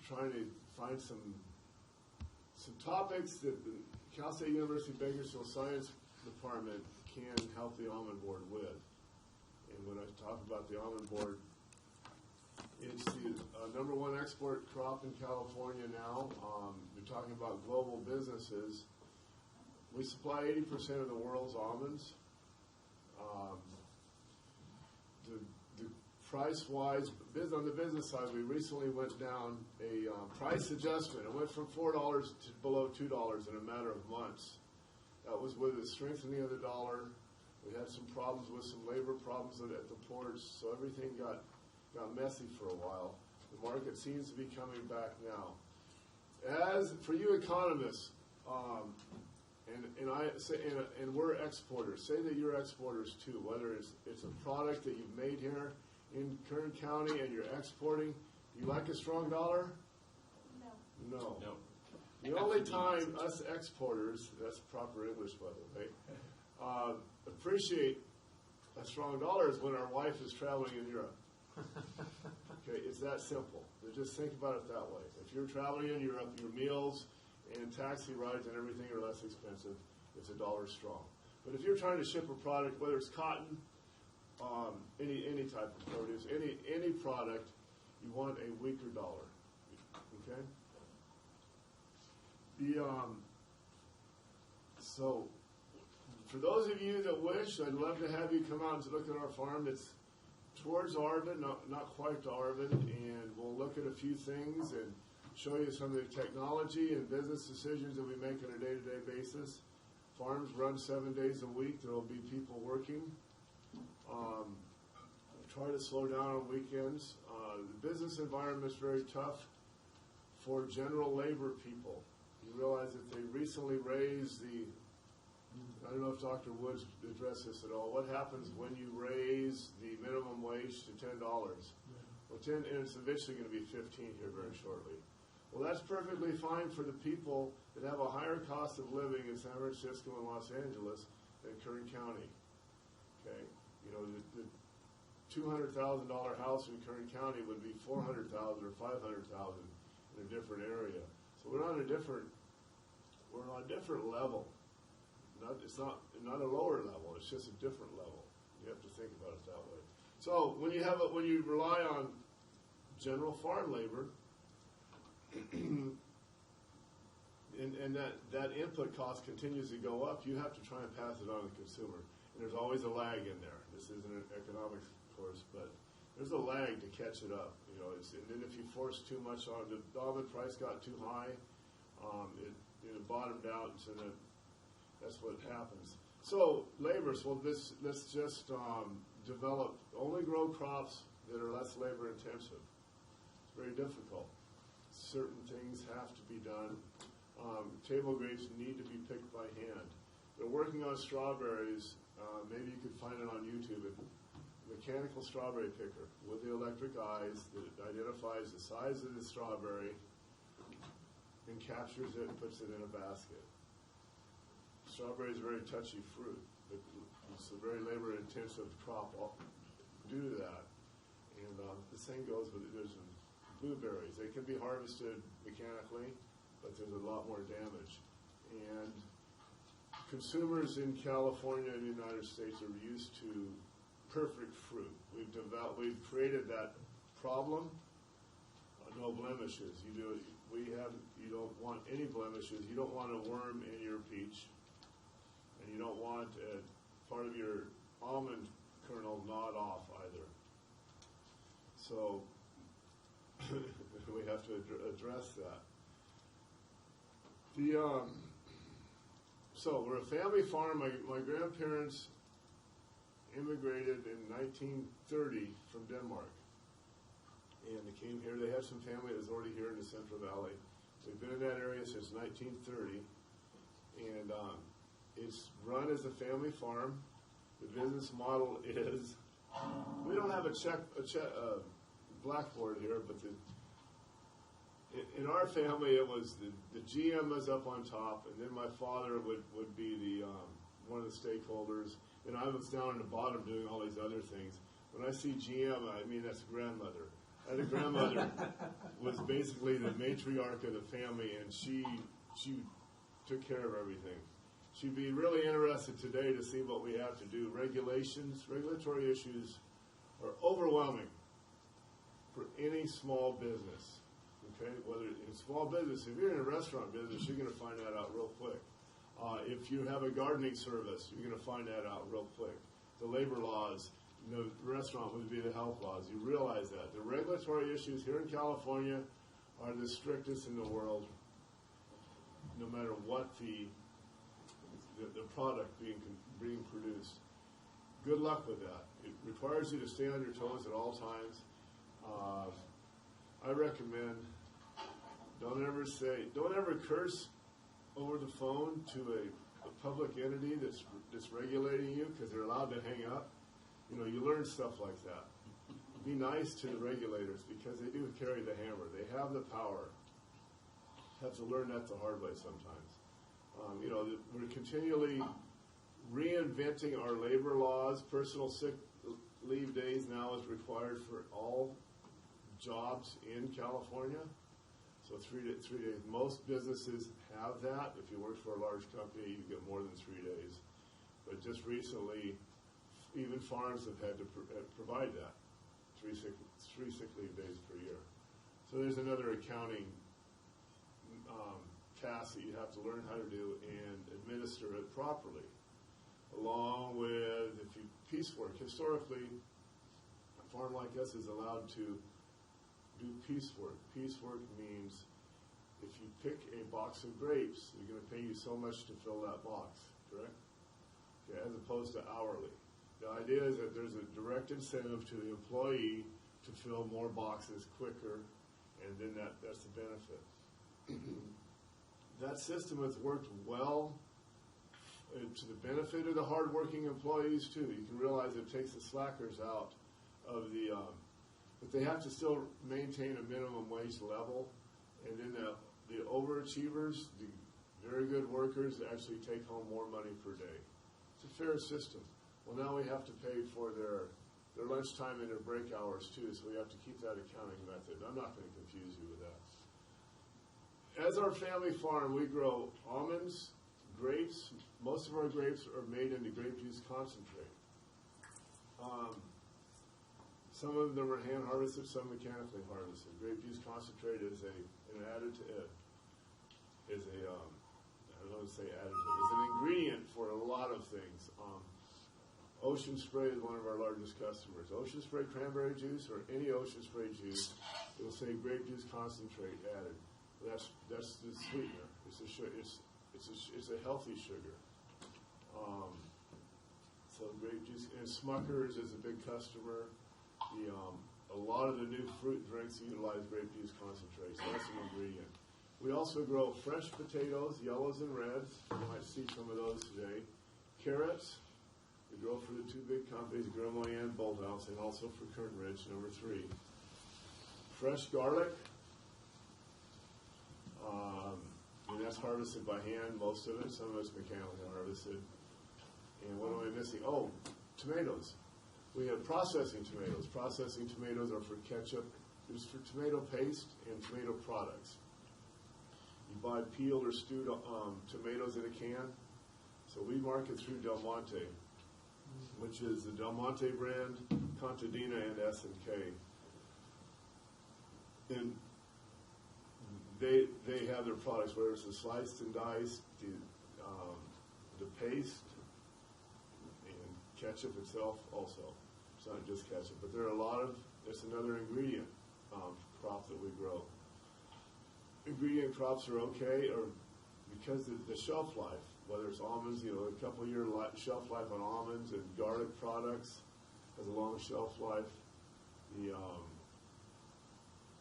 trying to find some topics that the Cal State University Bakersfield Science Department can help the almond board with. And when I talk about the almond board, it's the number one export crop in California now. You're talking about global businesses. We supply 80% of the world's almonds. The price-wise, on the business side, we recently went down a price adjustment. It went from $4 to below $2 in a matter of months. That was with the strengthening of the dollar. We had some problems with some labor problems at the ports, so everything got messy for a while. The market seems to be coming back now. As for you economists, and we're exporters. Say that you're exporters too. Whether it's a product that you've made here in Kern County and you're exporting. You like a strong dollar? No. No. The only time us exporters, that's proper English by the way, appreciate a strong dollar is when our wife is traveling in Europe. Okay, it's that simple. Just think about it that way. If you're traveling in Europe, your meals and taxi rides and everything are less expensive. It's $1 strong. But if you're trying to ship a product, whether it's cotton, any type of produce, any product, you want a weaker dollar. Okay. So for those of you that wish, I'd love to have you come out and look at our farm. It's towards Arvin, not quite to Arvin, and we'll look at a few things and show you some of the technology and business decisions that we make on a day-to-day basis. Farms run 7 days a week. There will be people working. Try to slow down on weekends. The business environment is very tough for general labor people. You realize that they recently raised I don't know if Dr. Woods addressed this at all. What happens when you raise the minimum wage to $10? Well, 10, and it's eventually going to be 15 here very shortly. Well, that's perfectly fine for the people that have a higher cost of living in San Francisco and Los Angeles than Kern County. Okay, you know, the $200,000 house in Kern County would be $400,000 or $500,000 in a different area. So we're on a different level. It's not a lower level. It's just a different level. You have to think about it that way. So when you rely on general farm labor, and that input cost continues to go up, you have to try and pass it on to the consumer. And there's always a lag in there. This isn't an economics course, but there's a lag to catch it up. You know, and then if you force too much on, the almond price got too high, it bottomed out, and so that's what happens. So labor. So let's just develop, only grow crops that are less labor intensive. It's very difficult. Certain things have to be done. Table grapes need to be picked by hand. They're working on strawberries. Maybe you could find it on YouTube. A mechanical strawberry picker with the electric eyes that identifies the size of the strawberry and captures it and puts it in a basket. Strawberry is a very touchy fruit. It's a very labor-intensive crop due to that. And the same goes with blueberries. They can be harvested mechanically, but there's a lot more damage. And consumers in California and the United States are used to perfect fruit. We've created that problem. No blemishes. You don't want any blemishes. You don't want a worm in your peach, and you don't want part of your almond kernel gnawed off either. So we have to address that. So we're a family farm. My grandparents immigrated in 1930 from Denmark, and they came here. They have some family that was already here in the Central Valley. We've been in that area since 1930, and it's run as a family farm. The business model is, we don't have a blackboard here, but in our family it was the GM was up on top, and then my father would be the one of the stakeholders, and I was down in the bottom doing all these other things. When I see GM, I mean that's grandmother. I had a grandmother was basically the matriarch of the family, and she took care of everything. She'd be really interested today to see what we have to do. Regulatory issues are overwhelming for any small business. Okay, whether in small business, if you're in a restaurant business, you're going to find that out real quick. If you have a gardening service, you're going to find that out real quick. The labor laws, the restaurant would be the health laws. You realize that. The regulatory issues here in California are the strictest in the world, no matter what the product being produced. Good luck with that. It requires you to stay on your toes at all times. I recommend don't ever curse over the phone to a public entity that's regulating you because they're allowed to hang up. You learn stuff like that. Be nice to the regulators because they do carry the hammer. They have the power. Have to learn that the hard way sometimes. We're continually reinventing our labor laws. Personal sick leave days now is required for all jobs in California. So 3 days. Most businesses have that. If you work for a large company, you get more than 3 days. But just recently, even farms have had to provide that, 3 sick leave days per year. So there's another accounting task that you have to learn how to do and administer it properly. Along with piecework. Historically, a farm like us is allowed to do piecework. Piecework means if you pick a box of grapes, you're going to pay you so much to fill that box, correct? Okay, as opposed to hourly. The idea is that there's a direct incentive to the employee to fill more boxes quicker, and then that's the benefit. That system has worked well to the benefit of the hardworking employees too. You can realize it takes the slackers out of but they have to still maintain a minimum wage level, and then the overachievers, the very good workers, actually take home more money per day. It's a fair system. Well, now we have to pay for their lunchtime and their break hours too, so we have to keep that accounting method. I'm not going to confuse you with that. As our family farm, we grow almonds, grapes. Most of our grapes are made into grape juice concentrate. Some of them are hand harvested, some mechanically harvested. Grape juice concentrate is an additive. Is an ingredient for a lot of things. Ocean Spray is one of our largest customers. Ocean Spray cranberry juice or any Ocean Spray juice, it will say grape juice concentrate added. That's the sweetener. It's a healthy sugar. So grape juice and Smucker's is a big customer. A lot of the new fruit drinks utilize grape juice concentrate, so that's an ingredient. We also grow fresh potatoes, yellows and reds. You might see some of those today. Carrots, we grow for the 2 big companies, Grimley and Bolthouse, and also for Kern Ridge, number 3. Fresh garlic, and that's harvested by hand, most of it. Some of it's mechanically harvested. And what am I missing? Oh, tomatoes. We have processing tomatoes. Processing tomatoes are for ketchup. It's for tomato paste and tomato products. You buy peeled or stewed tomatoes in a can. So we market through Del Monte, which is the Del Monte brand, Contadina, and S&K. And they have their products, whether it's the sliced and diced, the paste, and ketchup itself also. It's not just ketchup, but there are it's another ingredient crop that we grow. Ingredient crops are okay, or because the shelf life, whether it's almonds, a couple year shelf life on almonds, and garlic products has a long shelf life. The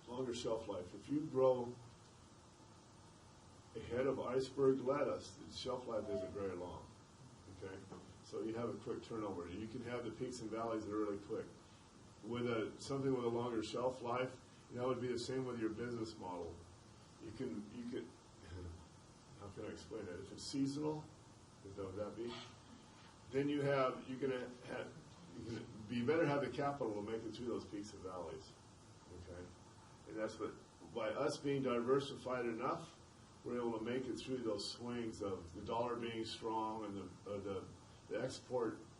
longer shelf life. If you grow a head of iceberg lettuce, the shelf life isn't very long. Okay, so you have a quick turnover. You can have the peaks and valleys that are really quick. With something with a longer shelf life, that would be the same with your business model. You can how can I explain it? If it's seasonal, what would that be? Then you better have the capital to make it through those peaks and valleys. Okay, And that's what, by us being diversified enough, we're able to make it through those swings of the dollar being strong and the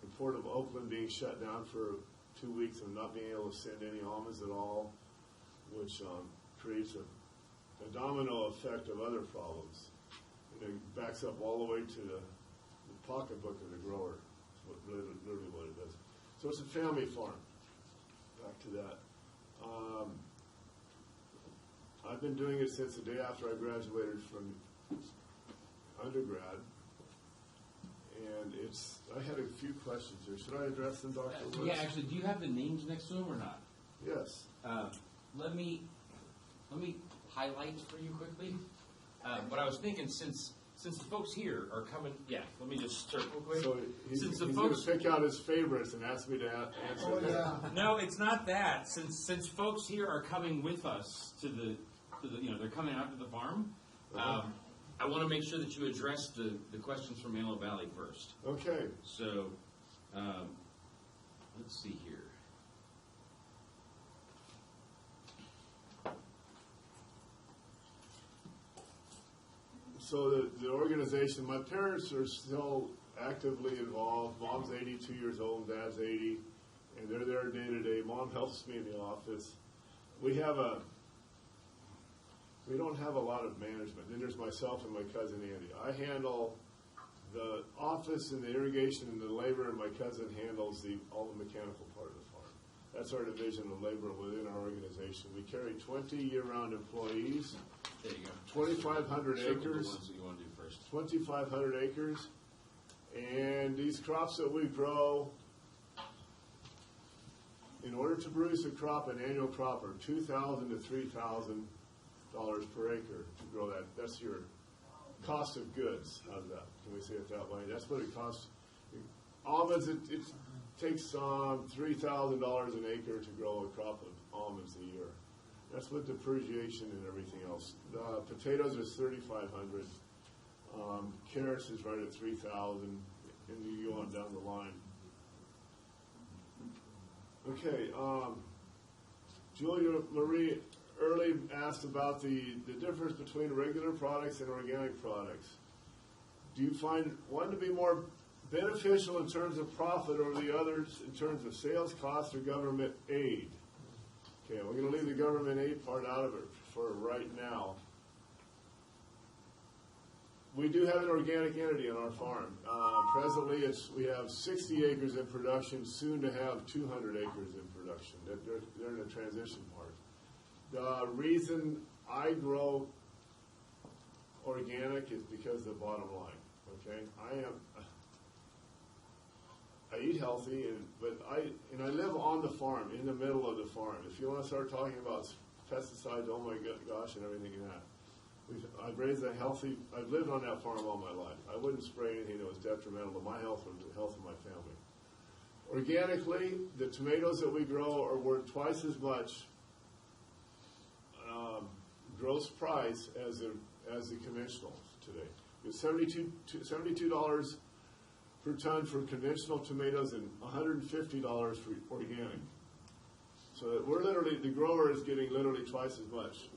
import of Oakland being shut down for 2 weeks and not being able to send any almonds at all, which creates a domino effect of other problems. And it backs up all the way to the pocketbook of the grower. That's literally what it does. So it's a family farm. Back to that. I've been doing it since the day after I graduated from undergrad. And I had a few questions here. Should I address them, Dr. Woods? Yeah, actually, do you have the names next to them or not? Yes. Let me highlight for you quickly. What I was thinking, since the folks here are coming, let me just start real quick. So he's going to pick out his favorites and ask me to answer them. Yeah. No, it's not that. Since folks here are coming with us to the they're coming out to the farm. I want to make sure that you address the questions from Antelope Valley first. Okay. So, let's see here. So the organization, my parents are still actively involved. Mom's 82 years old, Dad's 80, and they're there day to day. Mom helps me in the office. We don't have a lot of management. Then there's myself and my cousin Andy. I handle the office and the irrigation and the labor, and my cousin handles all the mechanical part of the farm. That's our division of labor within our organization. We carry 20 year-round employees. There you go. 2,500 Circle acres. the ones that you want to do first. 2,500 acres. And these crops that we grow, in order to produce a crop, an annual crop, are $2,000 to $3,000 per acre to grow that. That's your cost of goods. How's that? Can we say it that way? That's what it costs. Almonds, it takes $3,000 an acre to grow a crop of almonds a year. That's with depreciation and everything else. Potatoes is $3,500. Carrots is right at $3,000, and you go on down the line. Okay, Julia Marie early asked about the difference between regular products and organic products. Do you find one to be more beneficial in terms of profit over the others in terms of sales costs or government aid? Okay, we're going to leave the government aid part out of it for right now. We do have an organic entity on our farm. Presently, we have 60 acres in production, soon to have 200 acres in production. They're in the transition part. The reason I grow organic is because of the bottom line. Okay, I eat healthy, but I live on the farm, in the middle of the farm. If you want to start talking about pesticides, oh my gosh, and everything like that. I've lived on that farm all my life. I wouldn't spray anything that was detrimental to my health or the health of my family. Organically, the tomatoes that we grow are worth twice as much gross price as the conventionals today. It's $72 per ton for conventional tomatoes and $150 for organic. So we're literally, the grower is getting literally twice as much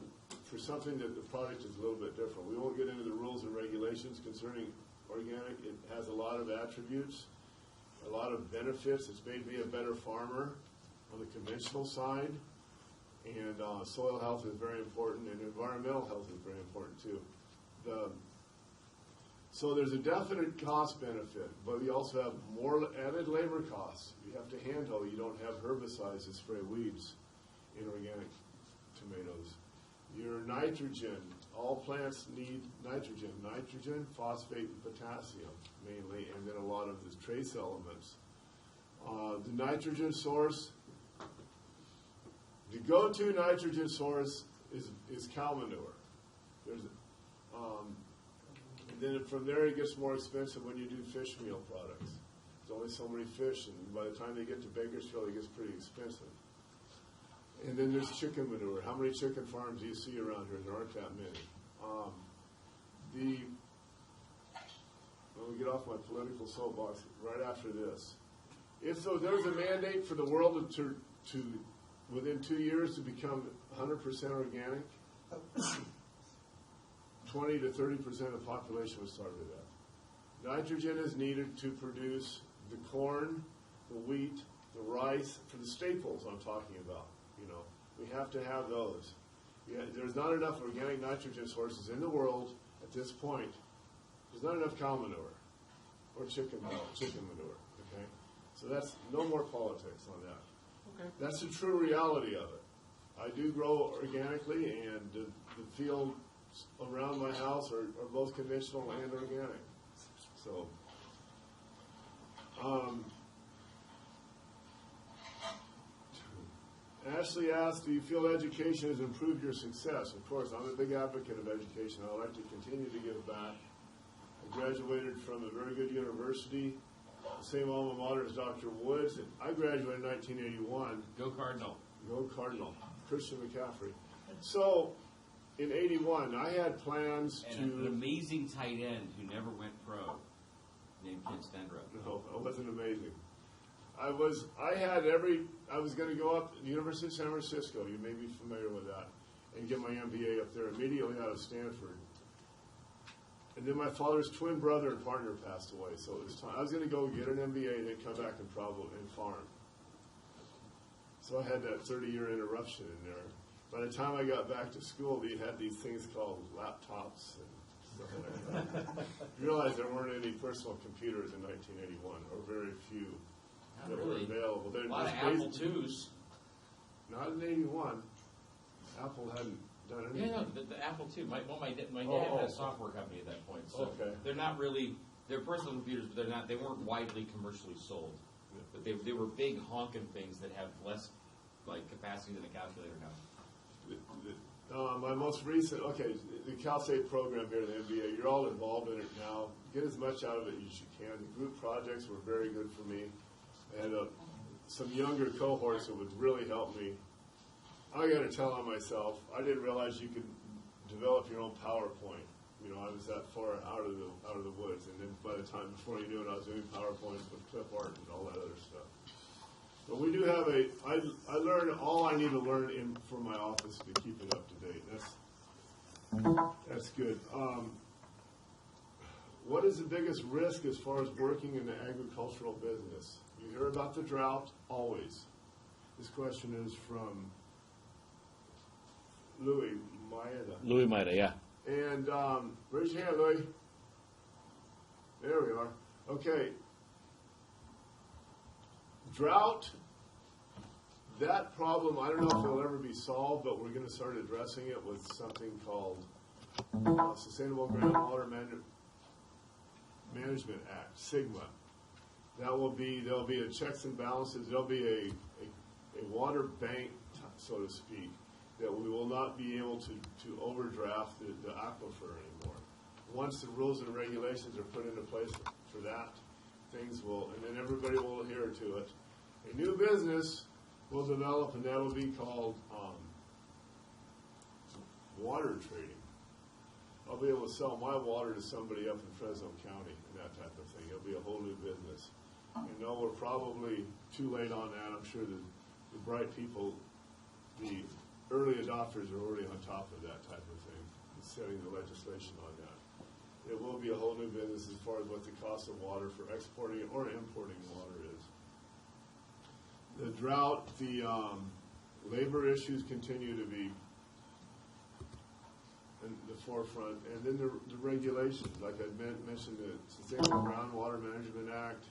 for something that the product is a little bit different. We won't get into the rules and regulations concerning organic. It has a lot of attributes, a lot of benefits. It's made me a better farmer on the conventional side. And soil health is very important, and environmental health is very important too. So there's a definite cost benefit, but we also have more added labor costs. You have to handle. You don't have herbicides that spray weeds in organic tomatoes. Your nitrogen, all plants need nitrogen, phosphate, and potassium mainly, and then a lot of the trace elements. The nitrogen source, the go-to nitrogen source is cow manure. And then from there it gets more expensive when you do fish meal products. There's only so many fish, and by the time they get to Bakersfield, it gets pretty expensive. And then there's chicken manure. How many chicken farms do you see around here? There aren't that many. Let me get off my political soapbox right after this. If so, there's a mandate for the world to within 2 years to become 100% organic, 20 to 30% of the population would starve to death. Nitrogen is needed to produce the corn, the wheat, the rice, for the staples I'm talking about. You know, we have to have those. Yeah, there's not enough organic nitrogen sources in the world at this point. There's not enough cow manure or chicken manure. Okay, so that's no more politics on that. Okay. That's the true reality of it. I do grow organically, and the fields around my house are both conventional and organic. So, Ashley asked, do you feel education has improved your success? Of course, I'm a big advocate of education. I would like to continue to give back. I graduated from a very good university, the same alma mater as Dr. Woods. And I graduated in 1981. Go Cardinal. Go Cardinal. Christian McCaffrey. So, in 81, I had plans and an amazing tight end who never went pro, named Ken Stenbrook. No, it wasn't amazing. I was going to go up to the University of San Francisco, you may be familiar with that, and get my MBA up there immediately out of Stanford. And then my father's twin brother and partner passed away, so it was time. I was going to go get an MBA and then come back and farm. So I had that 30-year interruption in there. By the time I got back to school, we had these things called laptops and stuff like that. You realize there weren't any personal computers in 1981, or very few that were available. A lot of Apple IIs. Not in 81. Apple hadn't done anything. Yeah, no, the Apple II. My dad had a software company at that point. So they're not really, they're personal computers, but they weren't widely commercially sold. Yeah. But they were big honking things that have less capacity than a calculator now. My most recent, the Cal State program here at the MBA, you're all involved in it now. Get as much out of it as you can. The group projects were very good for me. I had some younger cohorts that would really help me. I got to tell on myself, I didn't realize you could develop your own PowerPoint. You know, I was that far out of the woods, and then by the time before you knew it, I was doing PowerPoints with clip art and all that other stuff. But we do have I learned all I need to learn for my office to keep it up to date. That's good. What is the biggest risk as far as working in the agricultural business? You hear about the drought, always. This question is from Louis Maeda. Louis Maeda, yeah. And raise your hand, Louis. There we are. Okay. Drought, that problem, I don't know if it'll ever be solved, but we're going to start addressing it with something called Sustainable Groundwater Management Act, SGMA. There'll be a checks and balances. There'll be a water bank, so to speak, that we will not be able to overdraft the aquifer anymore. Once the rules and regulations are put into place for that, things will, and then everybody will adhere to it. A new business will develop, and that will be called water trading. I'll be able to sell my water to somebody up in Fresno County and that type of thing. It'll be a whole new business. You know, we're probably too late on that. I'm sure the bright people, the early adopters are already on top of that type of thing and setting the legislation on that. It will be a whole new business as far as what the cost of water for exporting or importing water is. The drought, the labor issues continue to be in the forefront, and then the regulations, like I mentioned, the Sustainable Groundwater Management Act.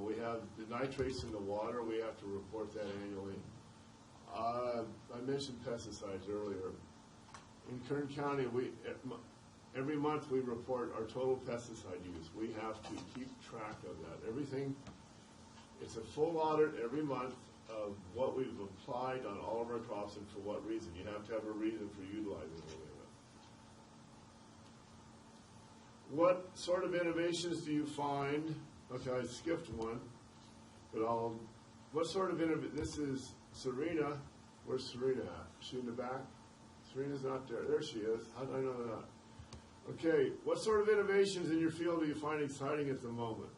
We have the nitrates in the water. We have to report that annually. I mentioned pesticides earlier. In Kern County, every month we report our total pesticide use. We have to keep track of that. Everything, it's a full audit every month of what we've applied on all of our crops and for what reason. You have to have a reason for utilizing it. What sort of innovations do you find? Okay, I skipped one, but what sort of this is Serena. Where's Serena at? Is she in the back? Serena's not there. There she is. How did I know that? Okay, what sort of innovations in your field do you find exciting at the moment?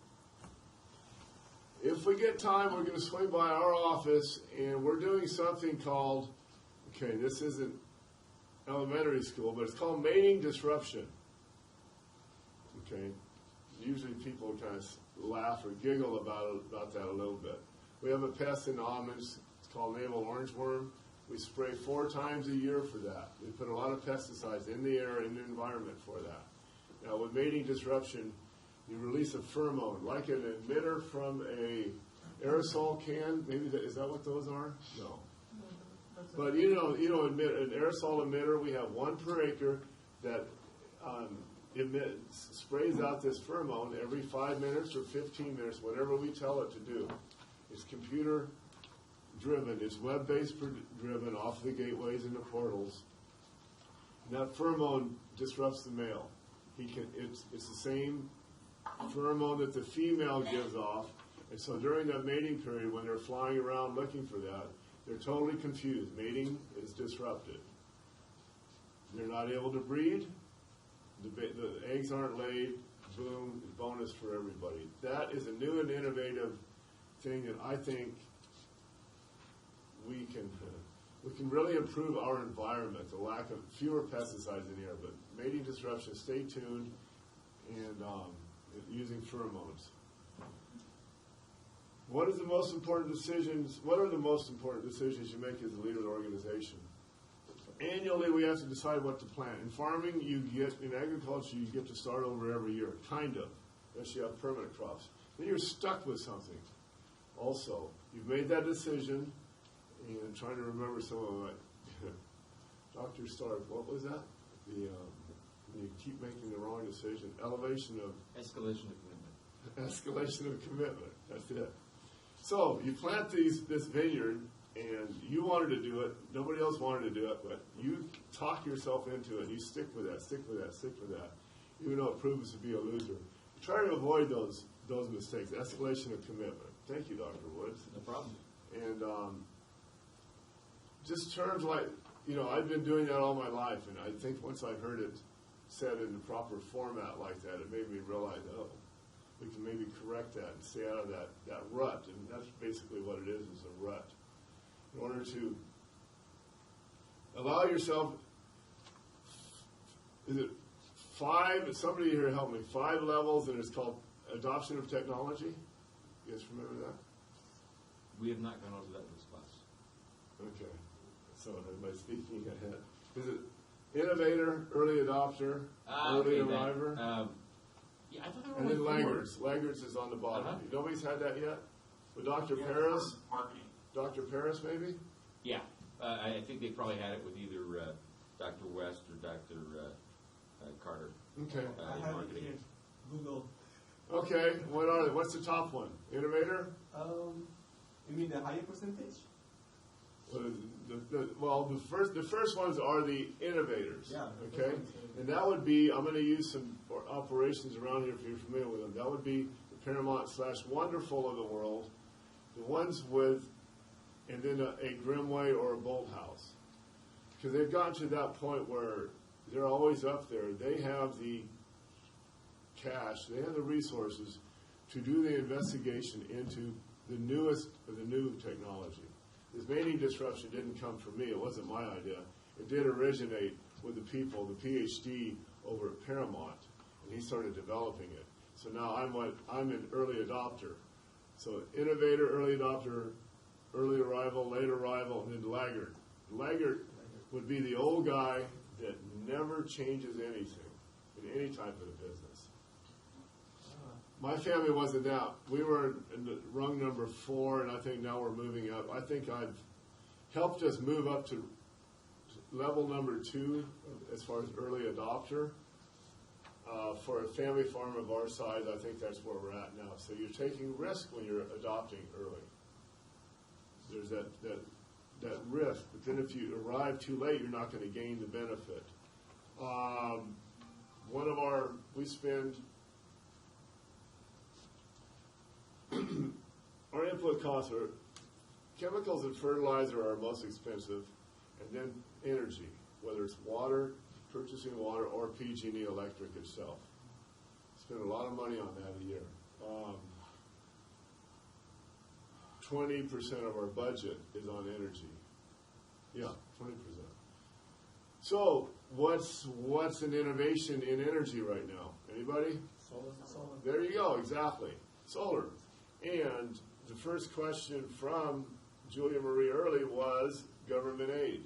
If if we get time, we're going to swing by our office, and we're doing something called, okay, this isn't elementary school, but it's called mating disruption. Okay, usually people kind of laugh or giggle about that a little bit. We have a pest in almonds. It's called navel orangeworm. We spray 4 times a year for that. We put a lot of pesticides in the air, in the environment for that. Now, with mating disruption, you release a pheromone, like an emitter from a aerosol can. Maybe is that what those are? No. But an aerosol emitter. We have 1 per acre that sprays out this pheromone every 5 minutes or 15 minutes, whatever we tell it to do. It's computer driven. It's web-based driven off the gateways and the portals. And that pheromone disrupts the male. It's the same pheromone that the female gives off. And so during that mating period, when they're flying around looking for that, they're totally confused. Mating is disrupted. They're not able to breed. The eggs aren't laid. Boom, bonus for everybody. That is a new and innovative thing that I think we can really improve our environment, the lack of fewer pesticides in the air. But mating disruption, stay tuned, and using pheromones. What are the most important decisions you make as a leader of the organization? Annually, we have to decide what to plant. In farming, in agriculture, you get to start over every year, kind of, unless you have permanent crops. Then you're stuck with something. Also, you've made that decision, and I'm trying to remember some of it. Dr. Stark, what was that? When you keep making the wrong decision, escalation of commitment. Escalation of commitment. That's it. So you plant this vineyard, and you wanted to do it. Nobody else wanted to do it, but you talk yourself into it. You stick with that, even though it proves to be a loser. Try to avoid those mistakes. Escalation of commitment. Thank you, Dr. Woods. No problem. And just terms like, I've been doing that all my life, and I think once I heard it said in the proper format like that, it made me realize, we can maybe correct that and stay out of that rut. And that's basically what it is a rut. In order to allow yourself, is it 5, somebody here help me, 5 levels, and it's called adoption of technology? You guys remember that? We have not gone over that in this class. Okay. So am I speaking ahead? Is it innovator, early adopter, early arriver? Yeah, I thought there were and then 4. laggards. Laggards is on the bottom. Nobody's had that yet? With Dr. Paris? Marketing. Dr. Paris, maybe? Yeah. I think they probably had it with either Dr. West or Dr. Carter. Okay. I have it here. Google. Okay. What are they? What's the top one? Innovator? You mean the higher percentage? The first ones are the innovators. Yeah. Okay. And that would be, I'm going to use some operations around here if you're familiar with them. That would be the Paramount/Wonderful of the world, the ones with, and then a Grimway or a Bolthouse, because they've gotten to that point where they're always up there. They have the cash, they have the resources to do the investigation into the newest of the new technology. This mating disruption didn't come from me. It wasn't my idea. It did originate with the people, the PhD over at Paramount, and he started developing it. So now I'm an early adopter. So innovator, early adopter, early arrival, late arrival, and then laggard. Laggard would be the old guy that never changes anything in any type of business. My family wasn't that. We were in the rung number 4, and I think now we're moving up. I think I've helped us move up to level number 2 as far as early adopter. For a family farm of our size, I think that's where we're at now. So you're taking risk when you're adopting early. There's that risk, but then if you arrive too late, you're not going to gain the benefit. We spend, our input costs are, chemicals and fertilizer are most expensive, and then energy, whether it's water, purchasing water, or PG&E Electric itself. Spend a lot of money on that a year. 20% of our budget is on energy. Yeah, 20%. So what's an innovation in energy right now? Anybody? Solar. There you go, exactly. Solar. And the first question from Julia Marie Early was government aid.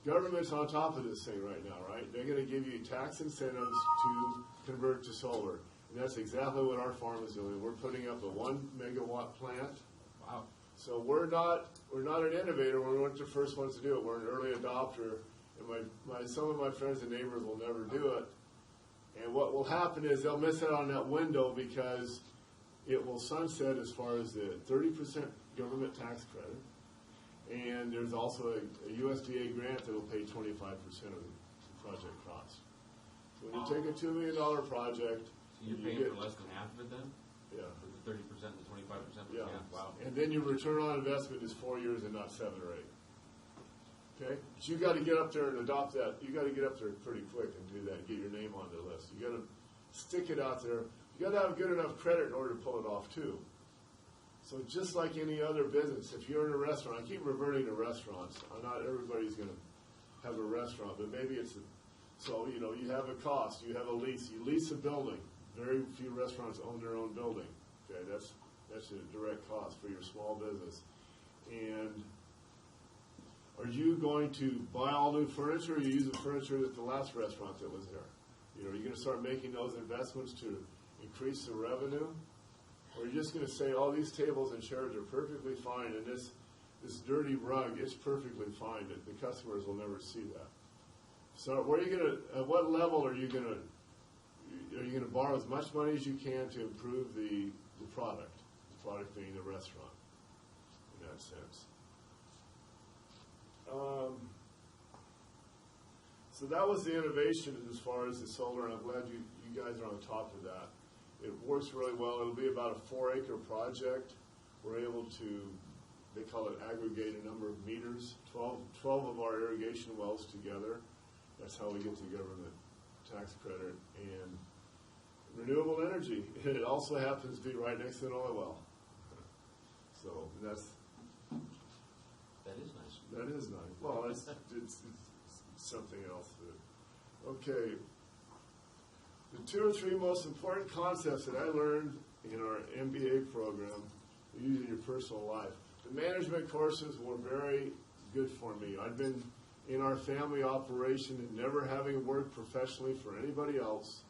Government's on top of this thing right now, right? They're going to give you tax incentives to convert to solar. And that's exactly what our farm is doing. We're putting up a 1 megawatt plant. Wow. So we're not an innovator. We weren't the first ones to do it. We're an early adopter. And some of my friends and neighbors will never do it. And what will happen is they'll miss out on that window because it will sunset as far as the 30% government tax credit. And there's also a USDA grant that will pay 25% of the project cost. So when you take a $2 million project, So you're paying for less than half of it then? Yeah. For the 30% and the 25%? Yeah. Wow. And then your return on investment is 4 years and not 7 or 8. Okay? But you got to get up there and adopt that. You got to get up there pretty quick and do that. Get your name on the list. You got to stick it out there. You got to have good enough credit in order to pull it off too. So just like any other business, if you're in a restaurant, I keep reverting to restaurants. Not everybody's going to have a restaurant, but maybe it's so you have a cost, you have a lease, you lease a building. Very few restaurants own their own building. Okay, that's a direct cost for your small business. And are you going to buy all new furniture, or you use the furniture at the last restaurant that was there? Are you going to start making those investments to increase the revenue? Or are you just going to say, all these tables and chairs are perfectly fine, and this dirty rug is perfectly fine, that the customers will never see that? So at what level are you going to borrow as much money as you can to improve the product being the restaurant, in that sense? So that was the innovation as far as the solar, and I'm glad you guys are on top of that. It works really well. It'll be about a 4-acre project. We're able to, they call it aggregate a number of meters, 12 of our irrigation wells together. That's how we get the government tax credit. And renewable energy. It also happens to be right next to an oil well. So that is nice. That is nice. Well, it's something else. Okay. The 2 or 3 most important concepts that I learned in our MBA program, you use in your personal life. The management courses were very good for me. I'd been in our family operation and never having worked professionally for anybody else.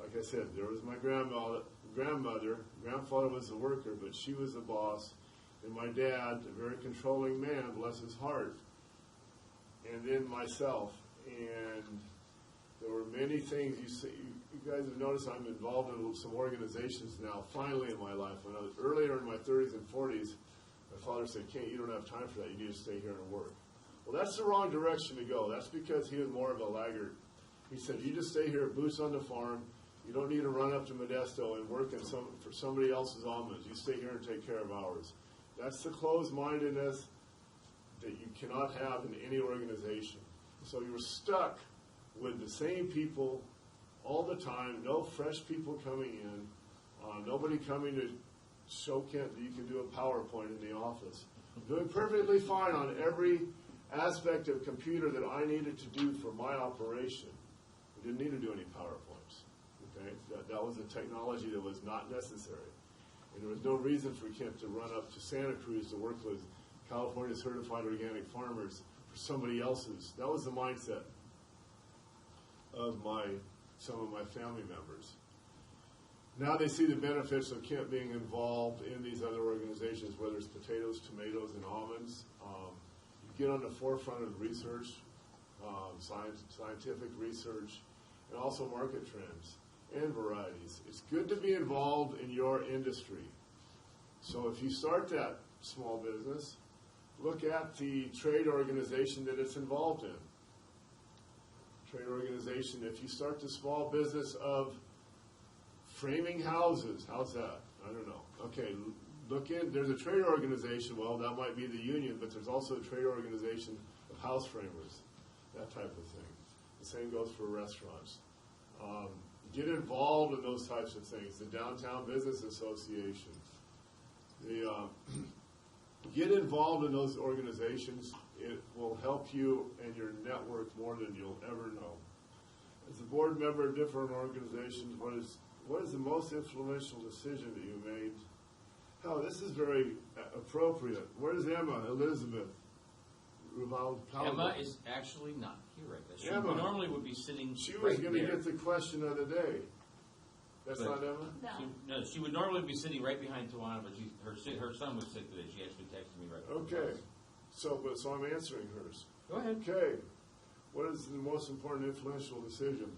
Like I said, there was my grandmother. Grandfather was a worker, but she was the boss. And my dad, a very controlling man, bless his heart. And then myself. And there were many things you guys have noticed I'm involved in some organizations now, finally in my life. When I was earlier in my 30s and 40s, my father said, Kent, you don't have time for that. You need to stay here and work. Well, that's the wrong direction to go. That's because he was more of a laggard. He said, you just stay here, boots on the farm. You don't need to run up to Modesto and work for somebody else's almonds. You stay here and take care of ours. That's the closed-mindedness that you cannot have in any organization. So you're stuck with the same people all the time, no fresh people coming in, nobody coming to show Kent that you can do a PowerPoint in the office. Doing perfectly fine on every aspect of computer that I needed to do for my operation. We didn't need to do any PowerPoints. Okay? That was a technology that was not necessary. And there was no reason for Kent to run up to Santa Cruz to work with California Certified Organic Farmers for somebody else's. That was the mindset of some of my family members. Now they see the benefits of Kent being involved in these other organizations, whether it's potatoes, tomatoes, and almonds. You get on the forefront of research, scientific research, and also market trends and varieties. It's good to be involved in your industry. So if you start that small business, look at the trade organization that it's involved in. Trade organization, if you start the small business of framing houses, how's that? I don't know. Okay, look in, there's a trade organization, well, that might be the union, but there's also a trade organization of house framers, that type of thing. The same goes for restaurants. Get involved in those types of things. The Downtown Business Association. Get involved in those organizations. It will help you and your network more than you'll ever know. As a board member of different organizations, what is the most influential decision that you made? Oh, this is very appropriate. Where's Emma, Elizabeth? Emma is actually not here right now. She Emma. normally would be sitting. She was right going to there. get the question of the day. That's But- not Emma? No. She would normally be sitting right behind Tawana, but her son was sick today. She actually texted me right before. Okay. So I'm answering hers. Go ahead. Okay. What is the most important influential decision?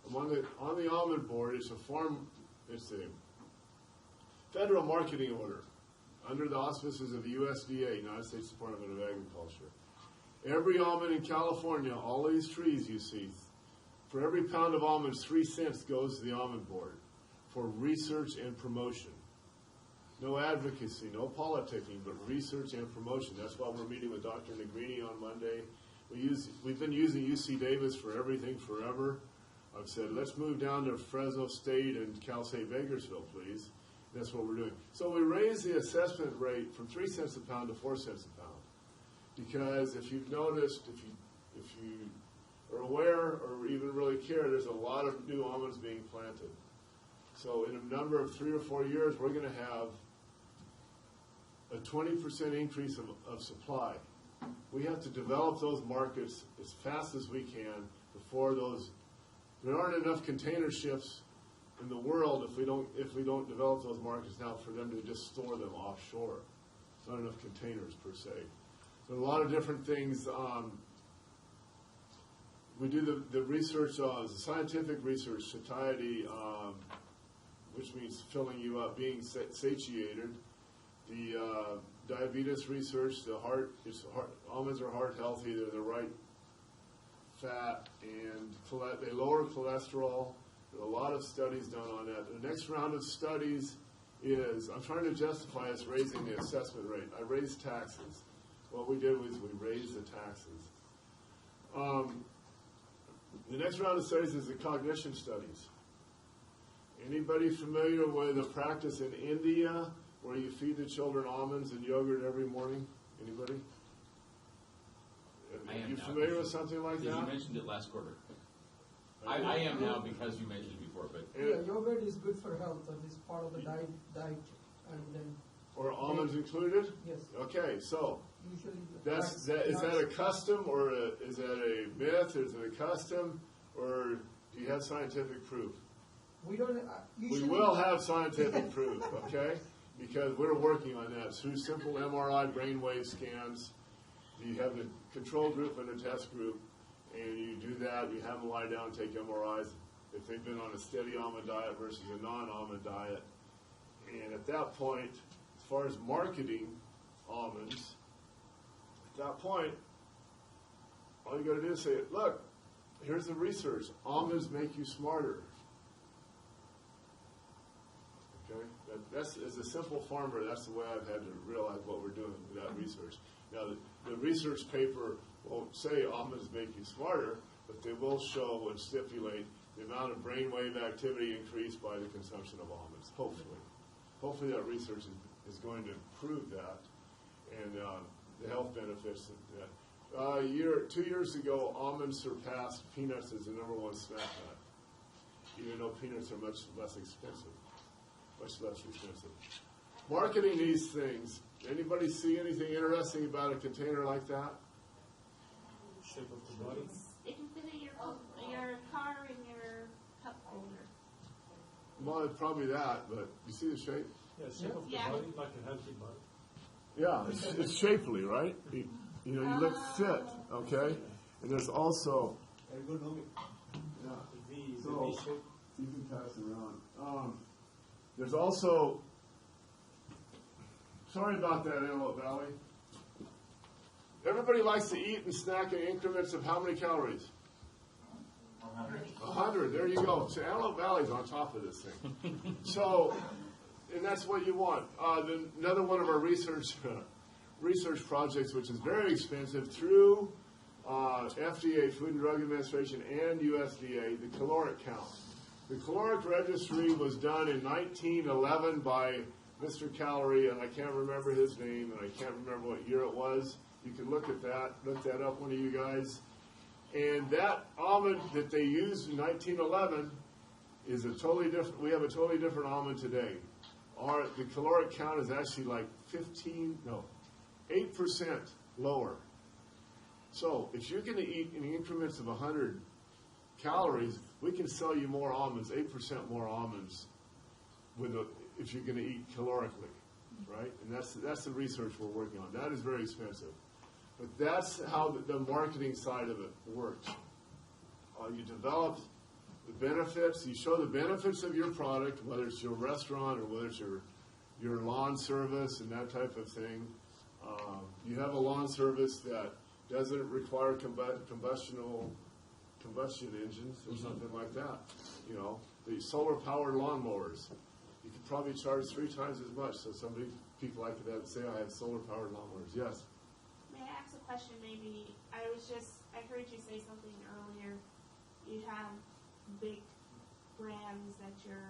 I'm on the almond board. It's a federal marketing order under the auspices of the USDA, United States Department of Agriculture. Every almond in California, all these trees you see, for every pound of almonds, 3 cents goes to the almond board for research and promotion. No advocacy, no politicking, but research and promotion. That's why we're meeting with Dr. Negrini on Monday. We've been using UC Davis for everything forever. I've said, let's move down to Fresno State and Cal State Bakersfield, please. That's what we're doing. So we raised the assessment rate from 3 cents a pound to 4 cents a pound. Because if you've noticed, if you are aware or even really care, there's a lot of new almonds being planted. So in a number of 3 or 4 years, we're going to have a 20% increase of supply. We have to develop those markets as fast as we can before there aren't enough container ships in the world if we don't develop those markets now for them to just store them offshore. Not enough containers per se. So a lot of different things. We do the research, the scientific research, satiety, which means filling you up, being satiated. The diabetes research, almonds are heart healthy, they're the right fat, and they lower cholesterol. There are a lot of studies done on that. The next round of studies is, I'm trying to justify us raising the assessment rate. I raised taxes. What we did was we raised the taxes. The next round of studies is the cognition studies. Anybody familiar with a practice in India where you feed the children almonds and yogurt every morning? Anybody? Are you familiar with something like that? You mentioned it last quarter. I am now because you mentioned it before, but Yeah, yogurt is good for health, and it's part of the diet, and then. Or almonds included? Yes. Okay, so Usually. is that a custom, or is that a myth? Is it a custom, or do you have scientific proof? We don't. We will have scientific proof, okay? Because we're working on that through simple MRI brainwave scans. You have the control group and the test group, and you do that. You have them lie down and take MRIs if they've been on a steady almond diet versus a non-almond diet. And at that point, as far as marketing almonds, at that point, all you got to do is say, look, here's the research. Almonds make you smarter. Okay? As a simple farmer, that's the way I've had to realize what we're doing with that research. Now, the research paper won't say almonds make you smarter, but they will show and stipulate the amount of brainwave activity increased by the consumption of almonds, hopefully. Hopefully that research is going to prove that, and the health benefits of that. 2 years ago, almonds surpassed peanuts as the #1 snack nut, even though peanuts are much less expensive. Marketing these things. Anybody see anything interesting about a container like that? Shape of the body. It can fit in your car and your cup holder. Well, it's probably that, but you see the shape? Yeah, shape of the Yeah. body, like a healthy body. Yeah, it's shapely, right? You look fit, okay? And there's also, Ergonomic. yeah, The so V shape. you can pass it around. There's also, sorry about that, Antelope Valley. Everybody likes to eat and snack in increments of how many calories? 100. There you go. So Antelope Valley's on top of this thing. So, and that's what you want. Another one of our research projects, which is very expensive, through FDA, Food and Drug Administration, and USDA, the caloric count. The caloric registry was done in 1911 by Mr. Calorie, and I can't remember his name, and I can't remember what year it was. You can look at that, look that up, one of you guys. And that almond that they used in 1911 is a totally different, we have a totally different almond today. The caloric count is actually like 8% lower. So if you're going to eat in increments of 100 calories, we can sell you more almonds, 8% more almonds, if you're going to eat calorically, right? And that's the research we're working on. That is very expensive. But that's how the marketing side of it works. You develop the benefits, you show the benefits of your product, whether it's your restaurant or whether it's your lawn service and that type of thing. You have a lawn service that doesn't require combustion engines or something like that. You know, the solar-powered lawnmowers, you could probably charge 3 times as much. So people like that say, I have solar-powered lawnmowers. Yes? May I ask a question maybe? I heard you say something earlier. You have big brands that your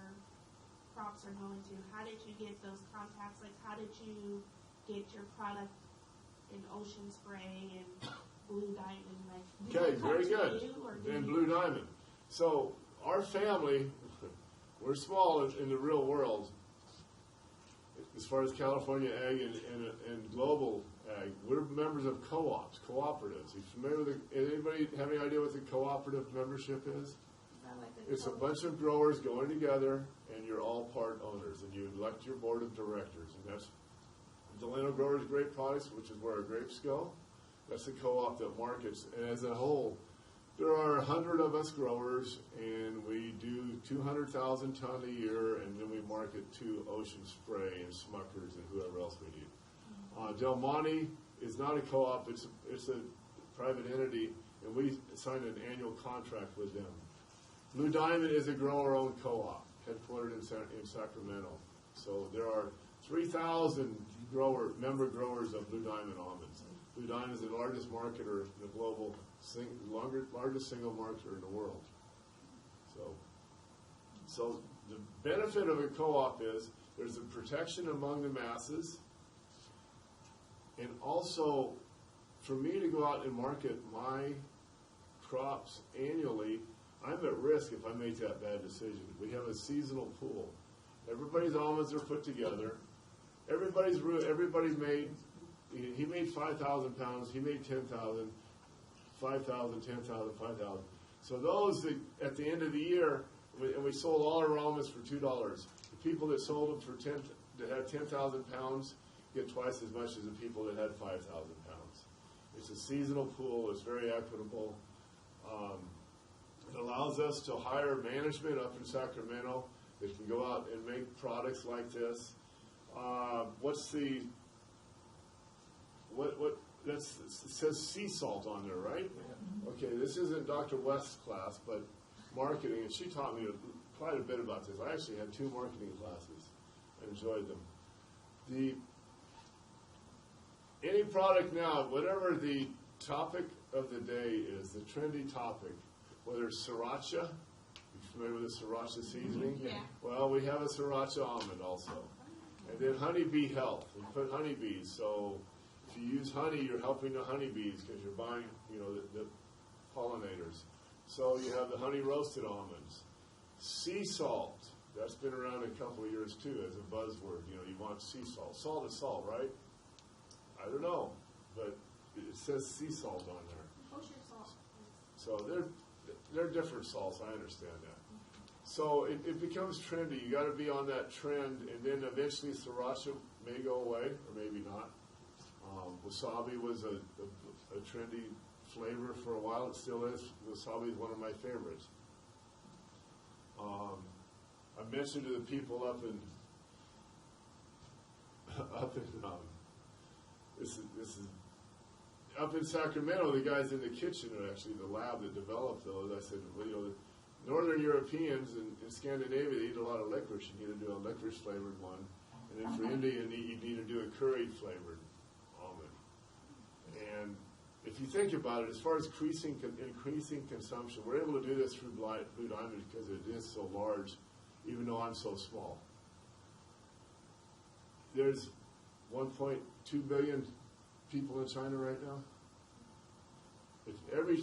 crops are going to. How did you get those contacts? Like, how did you get your product in Ocean Spray and Blue Diamond? Like, Okay, very good. And Blue Diamond. So our family, we're small in the real world. As far as California ag and global ag, we're members of co-ops, cooperatives. Are you familiar with anybody have any idea what the cooperative membership is? It's a bunch of growers going together, and you're all part owners, and you elect your board of directors. And that's Delano Growers Grape Products, which is where our grapes go. That's the co-op that markets. And as a whole, there are 100 of us growers, and we do 200,000 ton a year, and then we market to Ocean Spray and Smuckers and whoever else we need. Del Monte is not a co-op; it's a private entity, and we signed an annual contract with them. Blue Diamond is a grower-owned co-op, headquartered in Sacramento. So there are 3,000 member growers of Blue Diamond almonds. Blue Diamond is the largest marketer in the global, largest single marketer in the world. So the benefit of a co-op is there's a protection among the masses, and also for me to go out and market my crops annually, I'm at risk if I make that bad decision. We have a seasonal pool. Everybody's almonds are put together. Everybody's made. He made 5,000 pounds. He made 10,000, 5,000, 10,000, 5,000. So those that at the end of the year, and we sold all our almonds for $2. The people that sold them for that had 10,000 pounds get twice as much as the people that had 5,000 pounds. It's a seasonal pool. It's very equitable. It allows us to hire management up in Sacramento that can go out and make products like this. It says sea salt on there, right? Okay, this isn't Dr. West's class, but marketing, and she taught me quite a bit about this. I actually had 2 marketing classes. I enjoyed them. Any product now, whatever the topic of the day is, the trendy topic, whether it's sriracha, you familiar with the sriracha seasoning? Yeah. Well, we have a sriracha almond also. And then honeybee health. We put honeybees. So if you use honey, you're helping the honeybees because you're buying, the pollinators. So you have the honey roasted almonds. Sea salt. That's been around a couple of years too as a buzzword. You want sea salt. Salt is salt, right? I don't know, but it says sea salt on there. Kosher salt. So they're different salts. I understand that. So it becomes trendy. You got to be on that trend, and then eventually sriracha may go away, or maybe not. Wasabi was a trendy flavor for a while. It still is. Wasabi is one of my favorites. I mentioned to the people up in up in Sacramento, the guys in the kitchen are actually the lab that developed those. I said, well, the Northern Europeans in Scandinavia, they eat a lot of licorice. You need to do a licorice flavored one. And then for India, you need to do a curry flavored almond. And if you think about it, as far as increasing consumption, we're able to do this through Blue Diamond because it is so large, even though I'm so small. there's 1.2 billion people in China right now. If every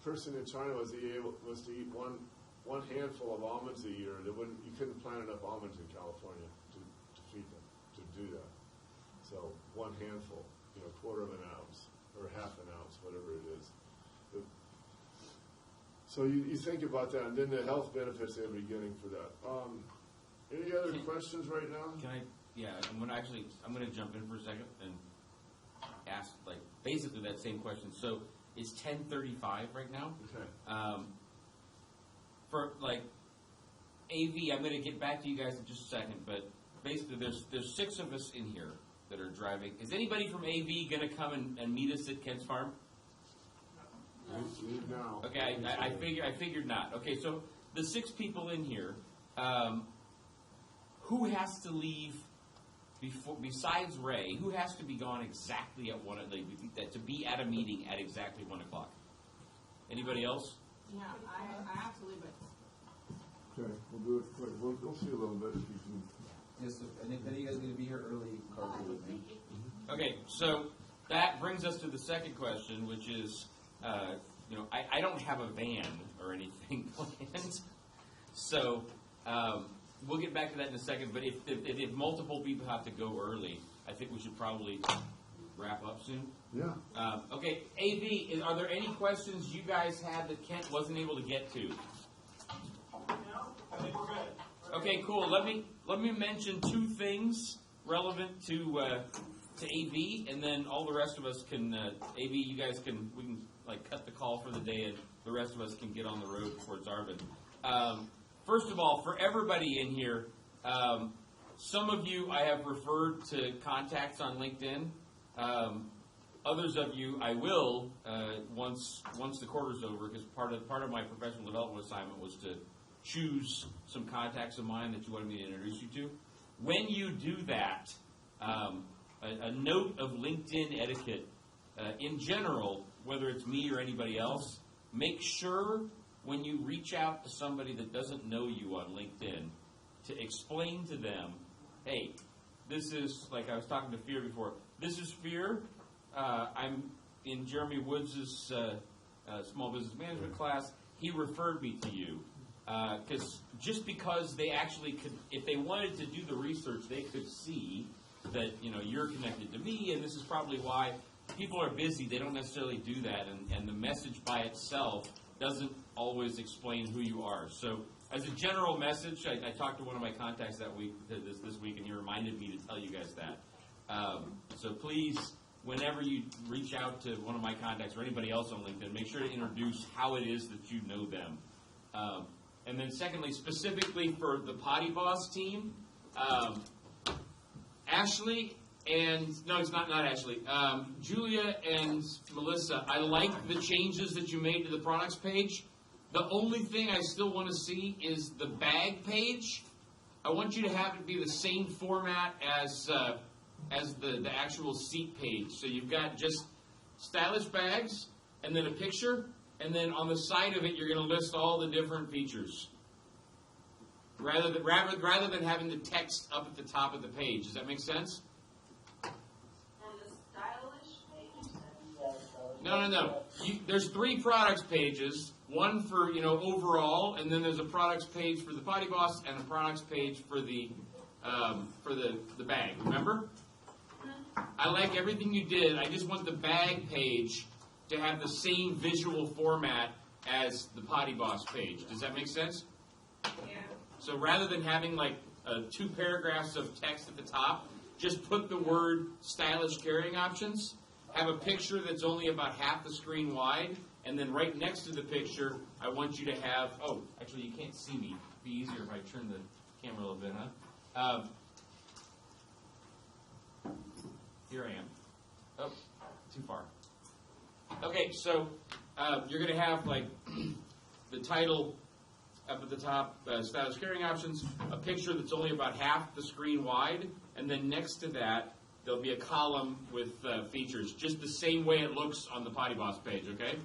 person in China was to eat one handful of almonds a year, you couldn't plant enough almonds in California to feed them, to do that. So one handful, quarter of an ounce or half an ounce, whatever it is. So you think about that, and then the health benefits they'll be getting for that. Any other questions right now? Can I? Yeah, I'm going to jump in for a second and ask basically that same question. So it's 10:35 right now. Okay. For AV, I'm going to get back to you guys in just a second, but basically there's 6 of us in here that are driving. Is anybody from AV going to come and meet us at Kent's Farm? No. Okay, I figured not. Okay, so the 6 people in here, who has to leave besides Ray? Who has to be gone exactly at to be at a meeting at exactly 1 o'clock? Anybody else? Yeah, I have to leave it. Okay, we'll do it quick. We'll see a little bit if you can. Yes, and if any of you guys are going to be here early, carpool with me. Okay, so that brings us to the second question, which is, I don't have a van or anything planned, so we'll get back to that in a second. But if multiple people have to go early, I think we should probably wrap up soon. Yeah. Okay, AV, are there any questions you guys had that Kent wasn't able to get to? I think we're good. Okay, cool. Let me mention 2 things relevant to AV, and then all the rest of us can AV. You guys we can cut the call for the day, and the rest of us can get on the road towards Arvin. First of all, for everybody in here, some of you I have referred to contacts on LinkedIn. Others of you I will once the quarter's over, because part of my professional development assignment was to choose some contacts of mine that you wanted me to introduce you to. When you do that, a note of LinkedIn etiquette in general, whether it's me or anybody else, make sure when you reach out to somebody that doesn't know you on LinkedIn to explain to them, hey, this is, like I was talking to Fear before, this is Fear. I'm in Jeremy Woods' small business management class. He referred me to you. Because they actually could, if they wanted to do the research, they could see that you're connected to me, and this is probably why people are busy. They don't necessarily do that, and the message by itself doesn't always explain who you are. So, as a general message, I talked to one of my contacts this week, and he reminded me to tell you guys that. So please, whenever you reach out to one of my contacts or anybody else on LinkedIn, make sure to introduce how it is that you know them. And then secondly, specifically for the Potty Boss team, Ashley and, no, it's not Ashley, Julia and Melissa, I like the changes that you made to the products page. The only thing I still want to see is the bag page. I want you to have it be the same format as the actual seat page. So you've got just stylish bags and then a picture. And then on the side of it, you're going to list all the different features, rather than having the text up at the top of the page. Does that make sense? And the stylish page? No. There's 3 products pages. One for overall, and then there's a products page for the Potty Boss and a products page for the bag. Remember? I like everything you did. I just want the bag page to have the same visual format as the Potty Boss page. Does that make sense? Yeah. So rather than having 2 paragraphs of text at the top, just put the word stylish carrying options, have a picture that's only about half the screen wide, and then right next to the picture, I want you to have, actually you can't see me. It'd be easier if I turn the camera a little bit, huh? Here I am. Oh, too far. Okay, so you're going to have the title up at the top, stylish carrying options, a picture that's only about half the screen wide, and then next to that there'll be a column with features, just the same way it looks on the Potty Boss page, okay?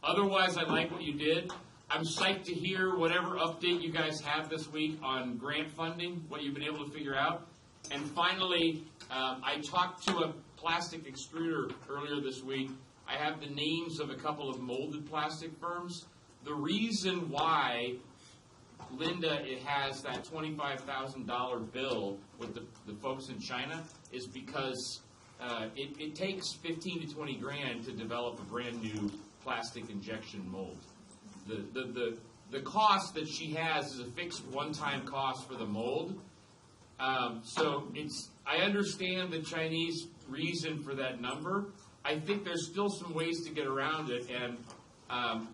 Otherwise, I like what you did. I'm psyched to hear whatever update you guys have this week on grant funding, what you've been able to figure out. And finally, I talked to a plastic extruder earlier this week. I have the names of a couple of molded plastic firms. The reason why Linda has that $25,000 bill with the folks in China is because it takes 15 to 20 grand to develop a brand new plastic injection mold. The cost that she has is a fixed one-time cost for the mold. So I understand the Chinese reason for that number. I think there's still some ways to get around it, and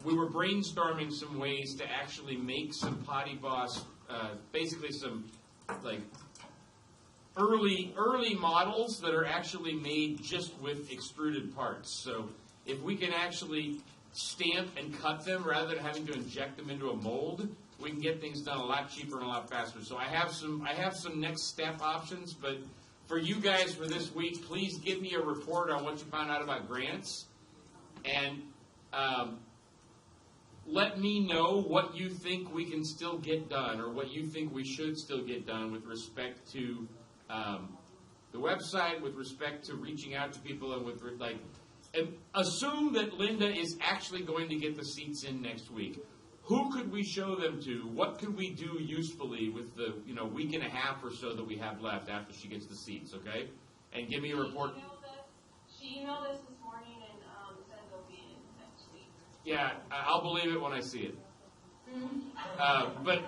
we were brainstorming some ways to actually make some Potty Boss, basically some like early models that are actually made just with extruded parts. So if we can actually stamp and cut them rather than having to inject them into a mold, we can get things done a lot cheaper and a lot faster. So I have some next step options, but for you guys for this week, please give me a report on what you found out about grants, and let me know what you think we can still get done, or what you think we should still get done with respect to the website, with respect to reaching out to people, and with and assume that Linda is actually going to get the seats in next week. Who could we show them to? What could we do usefully with the week and a half or so that we have left after she gets the seats? Okay, and give me a report. She emailed us this morning and said they'll be in next week. Yeah, I'll believe it when I see it. But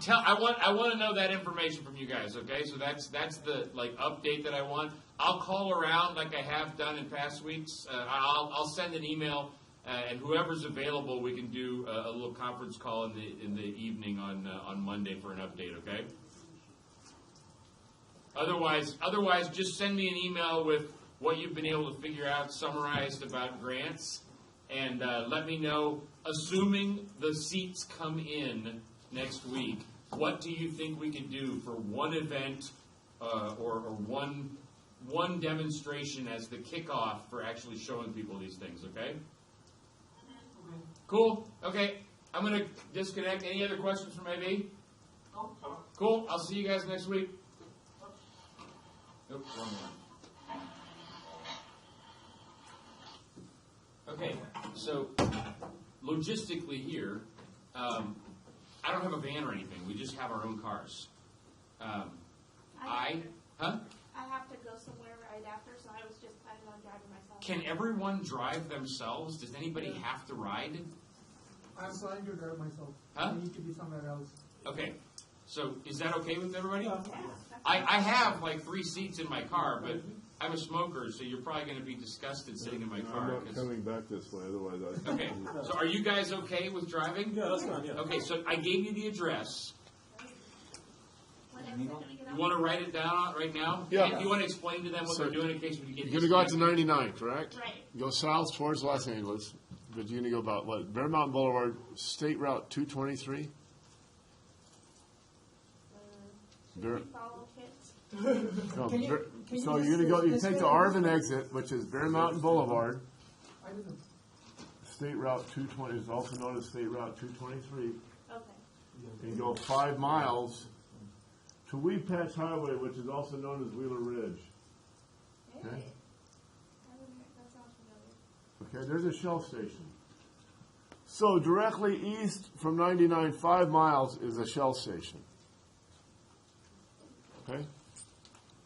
I want to know that information from you guys. Okay, so that's the update that I want. I'll call around like I have done in past weeks. I'll send an email. And whoever's available, we can do a little conference call in the evening on Monday for an update. Okay. Otherwise, just send me an email with what you've been able to figure out, summarized about grants, and let me know. Assuming the seats come in next week, what do you think we can do for one event or one demonstration as the kickoff for actually showing people these things? Okay. Cool. Okay. I'm going to disconnect. Any other questions from AB? Cool. I'll see you guys next week. Oops, wrong one. Okay. So, logistically here, I don't have a van or anything. We just have our own cars. I have to go somewhere right after, so I was just planning on driving myself. Can everyone drive themselves? Does anybody have to ride? I'm planning to drive myself. Huh? I need to be somewhere else. Okay. So is that okay with everybody? Yeah, I have like 3 seats in my car, but I'm a smoker, so you're probably going to be disgusted sitting in my car. I'm not coming back this way, otherwise I... Okay. So are you guys okay with driving? Yeah, that's fine, yeah. Okay, so I gave you the address. When else are they gonna get You out? want to write it down right now? Yeah. And you want to explain to them what So they're doing in case we get You're going to go out to disconnected? 99, correct? Right. Go south towards Los Angeles, but you're going to go about, what, Bear Mountain Boulevard, State Route 223? Should There- we follow kids? No, Can you- Bear- can you so you're just going to go, you explain take the this? Arvin exit, which is Bear Mountain Boulevard, I don't know. State Route 220 is also known as State Route 223. Okay. And you go 5 miles to Weed Patch Highway, which is also known as Wheeler Ridge. Okay. That sounds familiar. Okay, there's a Shell station. So directly east from 99, 5 miles is a Shell station. Okay?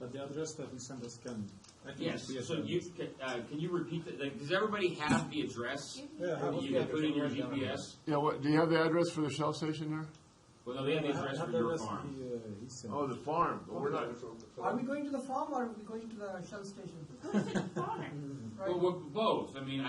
But the address that you sent us can. I think Yes. it's So can you repeat that? Does everybody have the address Yeah, I that you can put in your GPS? Yeah, what, do you have the address for the Shell station there? Well, no, they have the address for your farm. He sent. Oh, the farm, but we're not. Are we going to the farm or are we going to the Shell station? Right. Well, we're both. I mean,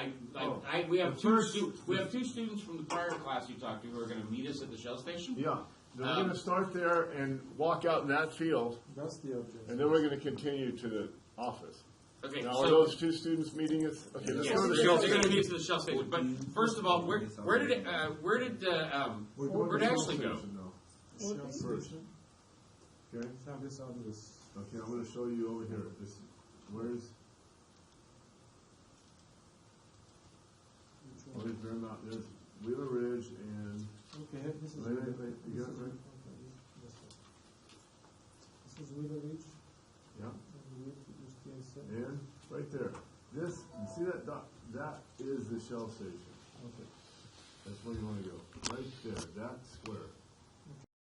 we have two students from the prior class you talked to who are going to meet us at the Shell station. Yeah, then we're gonna start there and walk out in that field, That's the address. and then we're gonna continue to the office. Okay, Now, are so those 2 students meeting us? Okay, let's yes, go to the they're Shell going to station. meet us at the Shell station. But first of all, where did Ashley go? Shell station. Okay, Have this address. okay, I'm gonna show you over here. Where's Bear Mountain? There's Wheeler Ridge and, Okay, this is. Wait, you got it right? This is Wheeler Ridge. this? And right there. This, you see that dot? That is the Shell station. Okay. That's where you want to go. Right there, that square.